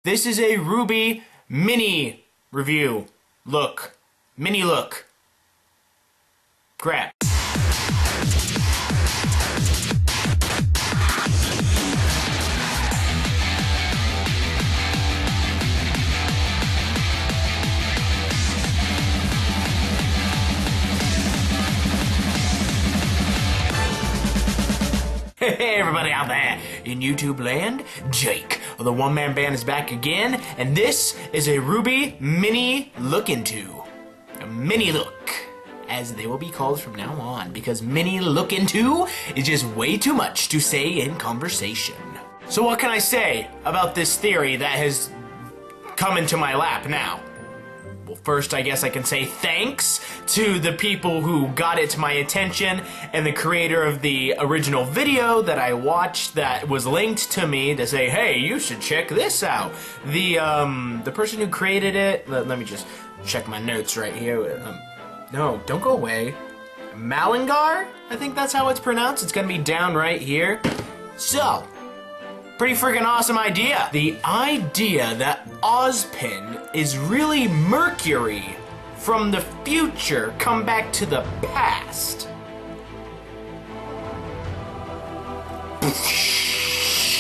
This is a RWBY mini review. Look. Mini look. Crap. Hey everybody out there in YouTube land, Jake of the OneManBand is back again, and this is a RWBY mini look into. A mini look, as they will be called from now on, because mini look into is just way too much to say in conversation. So what can I say about this theory that has come into my lap now? Well, first, I guess I can say thanks to the people who got it to my attention and the creator of the original video that I watched that was linked to me to say, hey, you should check this out. The person who created it, let me just check my notes right here. No, don't go away. Malingar? I think that's how it's pronounced. It's gonna be down right here. So, pretty freaking awesome idea. The idea that Ozpin is really Mercury from the future come back to the past.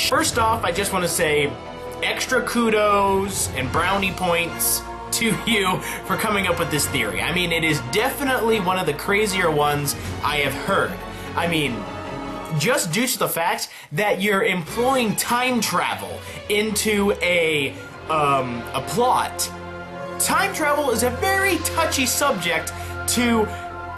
First off, I just want to say extra kudos and brownie points to you for coming up with this theory. I mean, it is definitely one of the crazier ones I have heard. I mean, just due to the fact that you're employing time travel into a plot. Time travel is a very touchy subject to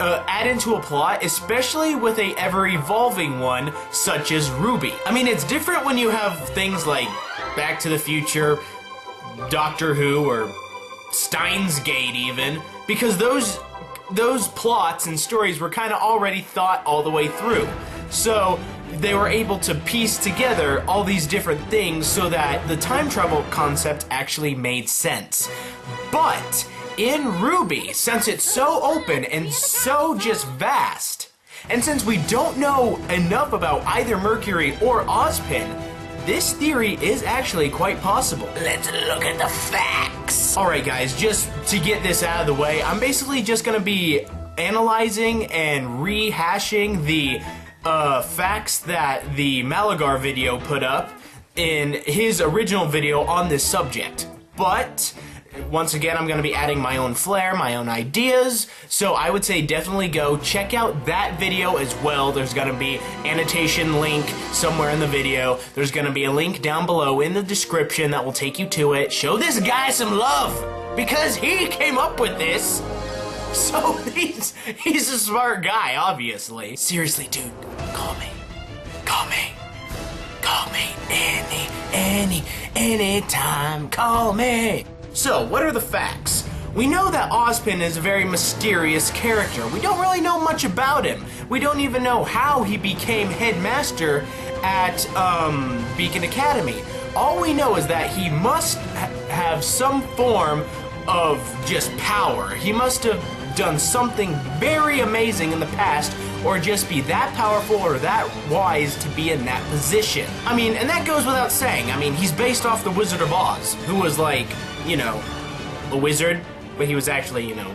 add into a plot, especially with a ever-evolving one such as RWBY. I mean, it's different when you have things like Back to the Future, Doctor Who, or Steins Gate even, because those plots and stories were kind of already thought all the way through. So they were able to piece together all these different things so that the time travel concept actually made sense. But in RWBY, since it's so open and so just vast, and since we don't know enough about either Mercury or Ozpin, this theory is actually quite possible. Let's look at the facts. Alright guys, just to get this out of the way, I'm basically just gonna be analyzing and rehashing the facts that the Malagar video put up in his original video on this subject. But once again, I'm going to be adding my own flair, my own ideas, so I would say definitely go check out that video as well. There's going to be annotation link somewhere in the video. There's going to be a link down below in the description that will take you to it. Show this guy some love, because he came up with this. So he's a smart guy, obviously. Seriously, dude, call me. Call me. Call me anytime. Call me. So, what are the facts? We know that Ozpin is a very mysterious character. We don't really know much about him. We don't even know how he became headmaster at Beacon Academy. All we know is that he must have some form of just power. He must have done something very amazing in the past, or just be that powerful or that wise to be in that position. I mean, and that goes without saying. I mean, he's based off the Wizard of Oz, who was like, you know, a wizard, but he was actually, you know,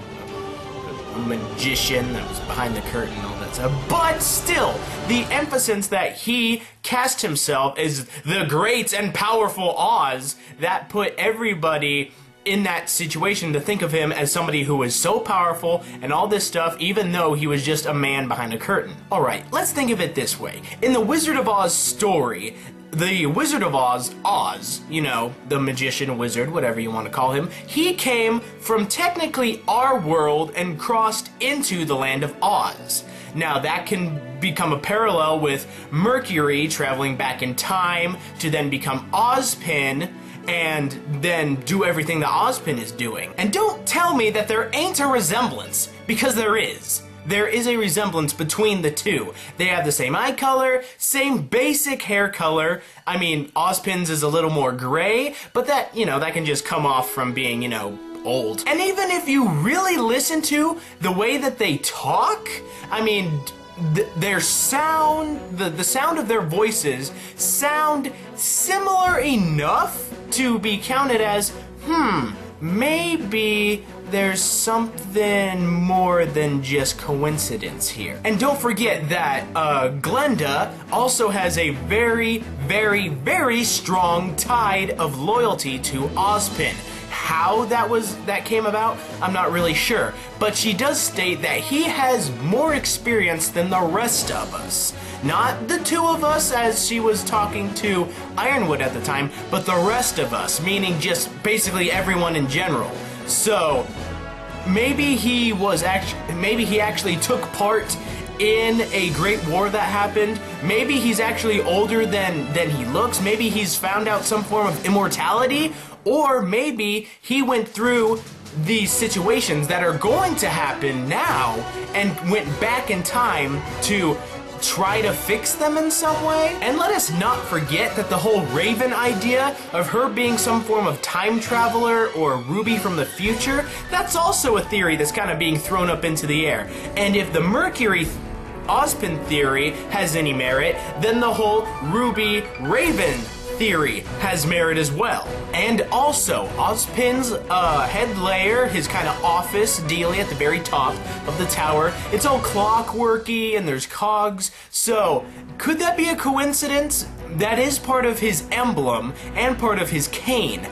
a magician that was behind the curtain and all that stuff. But still, the emphasis that he cast himself as the great and powerful Oz, that put everybody in that situation to think of him as somebody who was so powerful and all this stuff, even though he was just a man behind a curtain. Alright, let's think of it this way. In the Wizard of Oz story, the Wizard of Oz, you know, the magician, wizard, whatever you want to call him, he came from technically our world and crossed into the land of Oz. Now that can become a parallel with Mercury traveling back in time to then become Ozpin, and then do everything that Ozpin is doing. And don't tell me that there ain't a resemblance, because there is. There is a resemblance between the two. They have the same eye color, same basic hair color. I mean, Ozpin's is a little more gray, but that, you know, that can just come off from being, you know, old. And even if you really listen to the way that they talk, I mean, their sound, the sound of their voices sound similar enough to be counted as, maybe there's something more than just coincidence here. And don't forget that Glenda also has a very, very, very strong tide of loyalty to Ozpin. How that came about, I'm not really sure, but she does state that he has more experience than the rest of us. Not the two of us, as she was talking to Ironwood at the time, but the rest of us, meaning just basically everyone in general. So maybe he actually took part in a great war that happened. Maybe he's actually older than he looks. Maybe he's found out some form of immortality. Or maybe he went through these situations that are going to happen now and went back in time to try to fix them in some way. And let us not forget that the whole Raven idea of her being some form of time traveler or Ruby from the future, that's also a theory that's kind of being thrown up into the air. And if the Mercury Ozpin theory has any merit, then the whole RWBY Raven theory has merit as well. And also, Ozpin's head layer, his kind of office dealy at the very top of the tower, it's all clockworky and there's cogs, so could that be a coincidence? That is part of his emblem and part of his cane.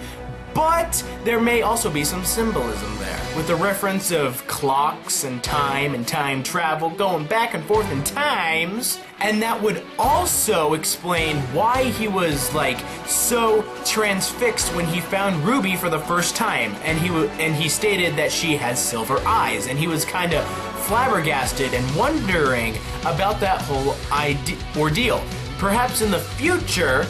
But there may also be some symbolism there, with the reference of clocks and time travel going back and forth in times. And that would also explain why he was like so transfixed when he found Ruby for the first time, and he stated that she has silver eyes, and he was kind of flabbergasted and wondering about that whole ordeal. Perhaps in the future,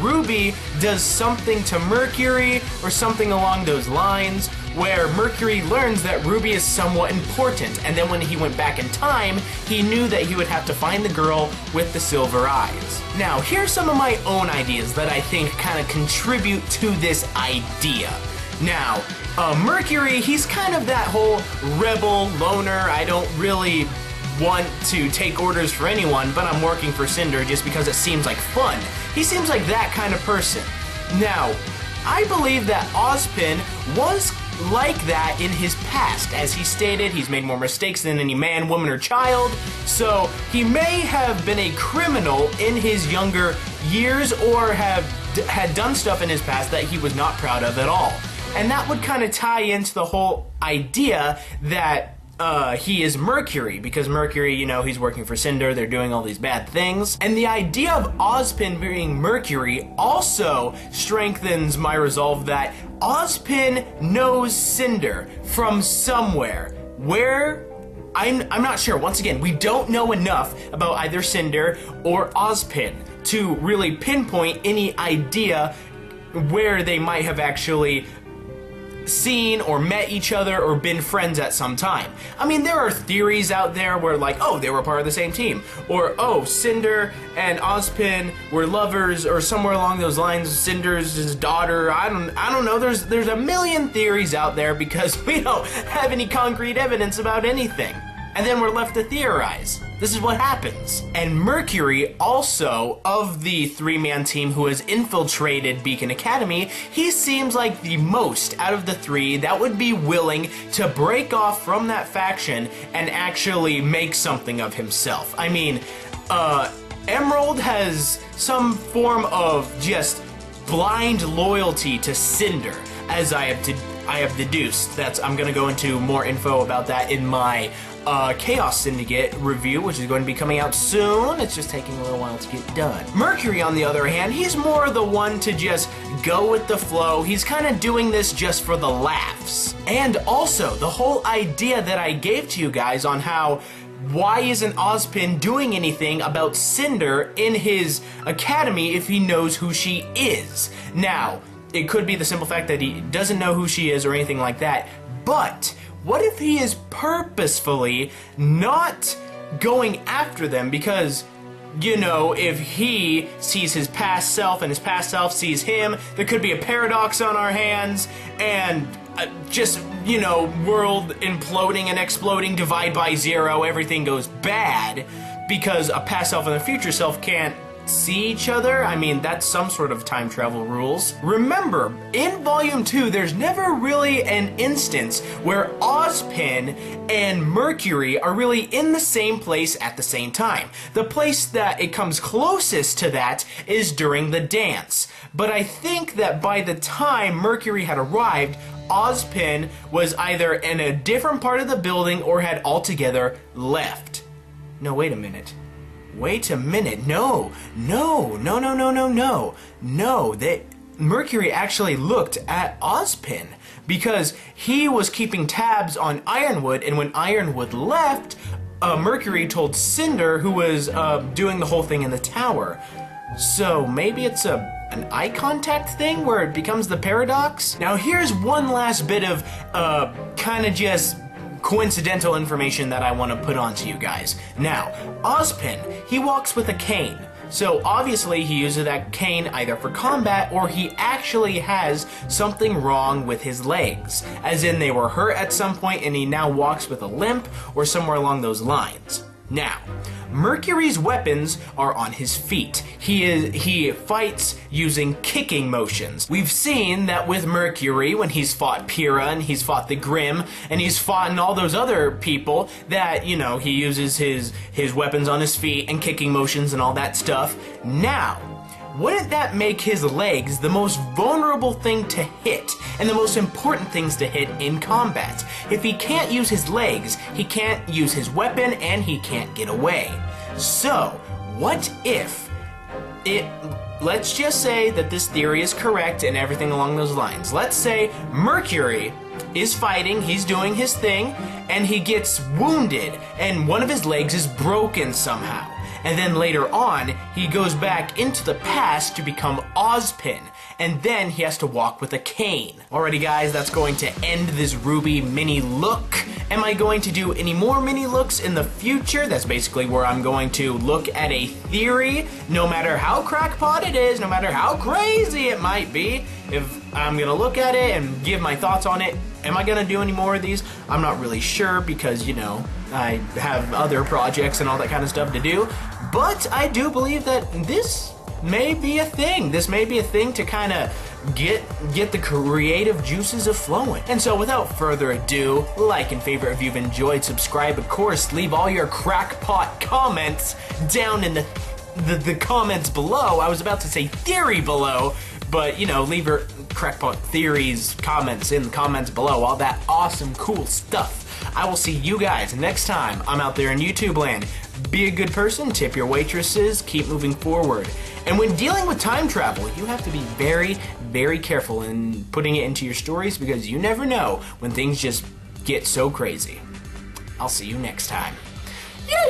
Ruby does something to Mercury or something along those lines, where Mercury learns that Ruby is somewhat important, and then when he went back in time, he knew that he would have to find the girl with the silver eyes. Now, here's some of my own ideas that I think kind of contribute to this idea. Now, Mercury, he's kind of that whole rebel loner. I don't really want to take orders for anyone, but I'm working for Cinder just because it seems like fun. He seems like that kind of person. Now, I believe that Ozpin was like that in his past. As he stated, he's made more mistakes than any man, woman, or child, so he may have been a criminal in his younger years or had done stuff in his past that he was not proud of at all. And that would kind of tie into the whole idea that he is Mercury, because Mercury, you know, he's working for Cinder, they're doing all these bad things. And the idea of Ozpin being Mercury also strengthens my resolve that Ozpin knows Cinder from somewhere. Where? I'm not sure. Once again, we don't know enough about either Cinder or Ozpin to really pinpoint any idea where they might have actually seen or met each other or been friends at some time. I mean, there are theories out there where, like, oh, they were part of the same team, or oh, Cinder and Ozpin were lovers, or somewhere along those lines. Cinder's his daughter. I don't know. There's a million theories out there because we don't have any concrete evidence about anything. And then we're left to theorize. This is what happens. And Mercury, also, of the three-man team who has infiltrated Beacon Academy, he seems like the most out of the three that would be willing to break off from that faction and actually make something of himself. I mean, Emerald has some form of just blind loyalty to Cinder, as I have deduced. I'm gonna go into more info about that in my Chaos Syndicate review, which is going to be coming out soon. It's just taking a little while to get done. Mercury, on the other hand, he's more the one to just go with the flow. He's kind of doing this just for the laughs. And also, the whole idea that I gave to you guys on how why isn't Ozpin doing anything about Cinder in his academy if he knows who she is? Now, it could be the simple fact that he doesn't know who she is or anything like that, but what if he is purposefully not going after them because, you know, if he sees his past self and his past self sees him, there could be a paradox on our hands, and just, you know, world imploding and exploding, divide by zero, everything goes bad because a past self and a future self can't see each other. I mean, that's some sort of time travel rules. Remember, in Volume 2, there's never really an instance where Ozpin and Mercury are really in the same place at the same time. The place that it comes closest to that is during the dance. But I think that by the time Mercury had arrived, Ozpin was either in a different part of the building or had altogether left. No, wait a minute. Wait a minute. No, Mercury actually looked at Ozpin because he was keeping tabs on Ironwood, and when Ironwood left, Mercury told Cinder, who was doing the whole thing in the tower. So maybe it's an eye contact thing where it becomes the paradox? Now here's one last bit of kind of just coincidental information that I want to put onto you guys. Now, Ozpin, he walks with a cane. So obviously he uses that cane either for combat or he actually has something wrong with his legs. As in they were hurt at some point and he now walks with a limp or somewhere along those lines. Now, Mercury's weapons are on his feet. He fights using kicking motions. We've seen that with Mercury when he's fought Pyrrha and he's fought the Grimm and he's fought all those other people that, you know, he uses his weapons on his feet and kicking motions and all that stuff. Now, wouldn't that make his legs the most vulnerable thing to hit and the most important things to hit in combat? If he can't use his legs, he can't use his weapon and he can't get away. So, what if let's just say that this theory is correct and everything along those lines. Let's say Mercury is fighting, he's doing his thing, and he gets wounded and one of his legs is broken somehow. And then later on, he goes back into the past to become Ozpin, and then he has to walk with a cane. Alrighty guys, that's going to end this RWBY mini look. Am I going to do any more mini looks in the future? That's basically where I'm going to look at a theory, no matter how crackpot it is, no matter how crazy it might be. If I'm gonna look at it and give my thoughts on it, am I gonna do any more of these? I'm not really sure because, you know, I have other projects and all that kind of stuff to do. But I do believe that this may be a thing. This may be a thing to kind of get the creative juices flowing. And so without further ado, like and favorite if you've enjoyed, subscribe, of course, leave all your crackpot comments down in the comments below. I was about to say theory below, but you know, leave your crackpot theories, comments in the comments below, all that awesome, cool stuff. I will see you guys next time I'm out there in YouTube land. Be a good person, tip your waitresses, keep moving forward. And when dealing with time travel, you have to be very, very careful in putting it into your stories because you never know when things just get so crazy. I'll see you next time. Yeah,